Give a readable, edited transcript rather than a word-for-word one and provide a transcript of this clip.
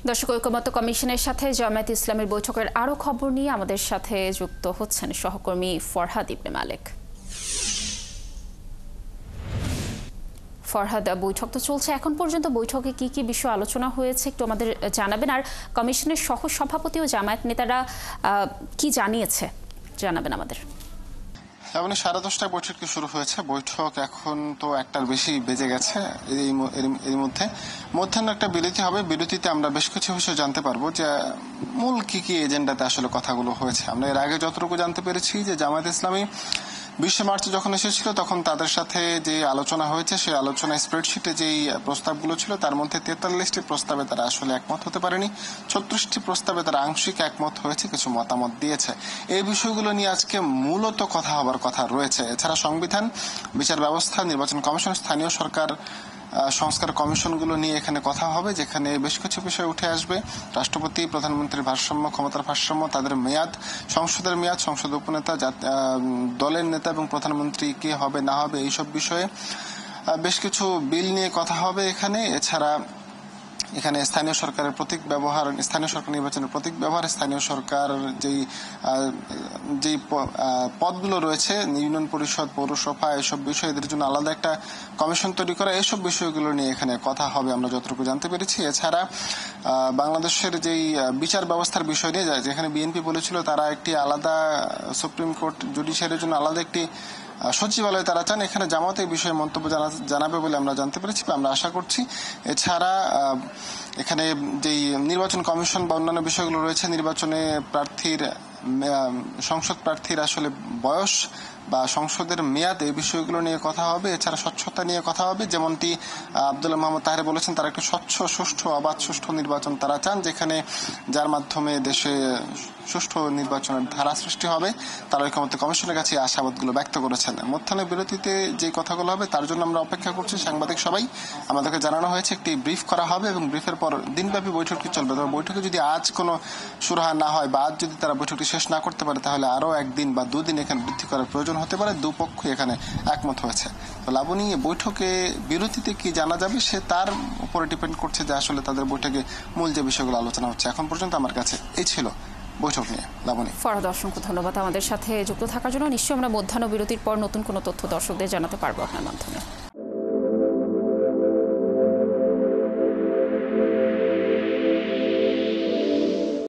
দর্শক ঐকমত্য কমিশনের সাথে জামায়াতে ইসলামের বৈঠকের আরও খবর নিয়ে আমাদের সাথে যুক্ত হচ্ছেন সহকর্মী ফরহাদ ইবনে মালেক। ফরহাদ, বৈঠক তো চলছে, এখন পর্যন্ত বৈঠকে কি কি বিষয় আলোচনা হয়েছে একটু আমাদের জানাবেন, আর কমিশনের সহ সভাপতি ও জামায়াত নেতারা কি জানিয়েছে জানাবেন আমাদের। মানে 10:30টায় বৈঠকটি শুরু হয়েছে। বৈঠক এখন তো 1টার বেশি বেজে গেছে। এর মধ্যে মধ্যাহ্ন একটা বিরতি হবে। বিরতিতে আমরা বেশ কিছু বিষয় জানতে পারবো যে মূল কি কি এজেন্ডাতে আসলে কথাগুলো হয়েছে। আমরা এর আগে যতটুকু জানতে পেরেছি যে জামায়াত ইসলামী 20 মার্চ যখন এসেছিল তখন তাদের সাথে যে আলোচনা হয়েছে সেই আলোচনা স্প্রেডশিটে যেই প্রস্তাবগুলো ছিল তার মধ্যে 43টি প্রস্তাবে তারা আসলে একমত হতে পারেনি। 36টি প্রস্তাবে তারা আংশিক একমত হয়েছে, কিছু মতামত দিয়েছে। এই বিষয়গুলো নিয়ে আজকে মূলত কথা হবার কথা রয়েছে। এছাড়া সংবিধান, বিচার ব্যবস্থা, নির্বাচন কমিশন, স্থানীয় সরকার সংস্কার কমিশনগুলো নিয়ে এখানে কথা হবে, যেখানে বেশ কিছু বিষয় উঠে আসবে। রাষ্ট্রপতি, প্রধানমন্ত্রীর ভারসাম্য, ক্ষমতার ভারসাম্য, তাদের মেয়াদ, সংসদের মেয়াদ, সংসদ উপনেতা, দলের নেতা এবং প্রধানমন্ত্রী কে হবে না হবে এইসব বিষয়ে বেশ কিছু বিল নিয়ে কথা হবে এখানে। এছাড়া এখানে স্থানীয় সরকারের প্রতীক ব্যবহার, স্থানীয় সরকার নির্বাচনের প্রতীক ব্যবহার, স্থানীয় সরকার যেই পদগুলো রয়েছে, ইউনিয়ন পরিষদ, পৌরসভা, এসব বিষয় এদের জন্য আলাদা একটা কমিশন তৈরি করা, এসব বিষয়গুলো নিয়ে এখানে কথা হবে আমরা যতটুকু জানতে পেরেছি। এছাড়া বাংলাদেশের যেই বিচার ব্যবস্থার বিষয় নিয়ে যেখানে বিএনপি বলেছিল তারা একটি আলাদা সুপ্রিম কোর্ট জুডিশিয়ারির জন্য আলাদা একটি সচিবালয় তারা চান, এখানে জামায়াত এই বিষয়ে মন্তব্য জানাবে বলে আমরা জানতে পেরেছি বা আমরা আশা করছি। এছাড়া এখানে যেই নির্বাচন কমিশন বা অন্যান্য বিষয়গুলো রয়েছে, নির্বাচনে সংসদ প্রার্থীর আসলে বয়স বা সংসদের মেয়াদ, এই বিষয়গুলো নিয়ে কথা হবে। এছাড়া স্বচ্ছতা নিয়ে কথা হবে, যেমনটি আব্দুল্লাহ মোহাম্মদ তাহের বলেছেন তারা একটি স্বচ্ছ, সুষ্ঠু, অবাধ, সুষ্ঠু নির্বাচন তারা চান, যেখানে যার মাধ্যমে দেশে সুষ্ঠু নির্বাচনের ধারা সৃষ্টি হবে। তারা ঐকমত্য কমিশনের কাছে আশাবাদগুলো ব্যক্ত করেছেন। মধ্যাহ্ন বিরতিতে যে কথাগুলো হবে তার জন্য আমরা অপেক্ষা করছি। সাংবাদিক সবাই আমাদেরকে জানানো হয়েছে একটি ব্রিফ করা হবে এবং ব্রিফের পর দিনব্যাপী বৈঠকটি চলবে। তবে বৈঠকে যদি আজ কোনো সুরাহা না হয় বা আজ যদি তারা বৈঠকটি শেষ না করতে পারে তাহলে আরও একদিন বা দুদিন এখানে বৃদ্ধি করার প্রয়োজন হতে পারে। দুপক্ষই এখানে একমত হয়েছে। তো লাবণী, বৈঠকে বিরতিতে কি জানা যাবে সে তার উপরে ডিপেন্ড করছে যে আসলে তাদের বৈঠকে মূল যে বিষয়গুলো আলোচনা হচ্ছে। এখন পর্যন্ত আমার কাছে এই ছিল বৈঠক নিয়ে। লাবণী। ফরহাদ, অসংখ্য ধন্যবাদ আমাদের সাথে যুক্ত থাকার জন্য। নিশ্চয়ই আমরা মধ্যাহ্ন বিরতির পর নতুন কোনো তথ্য দর্শকদের জানাতে পারবো আপনার মাধ্যমে।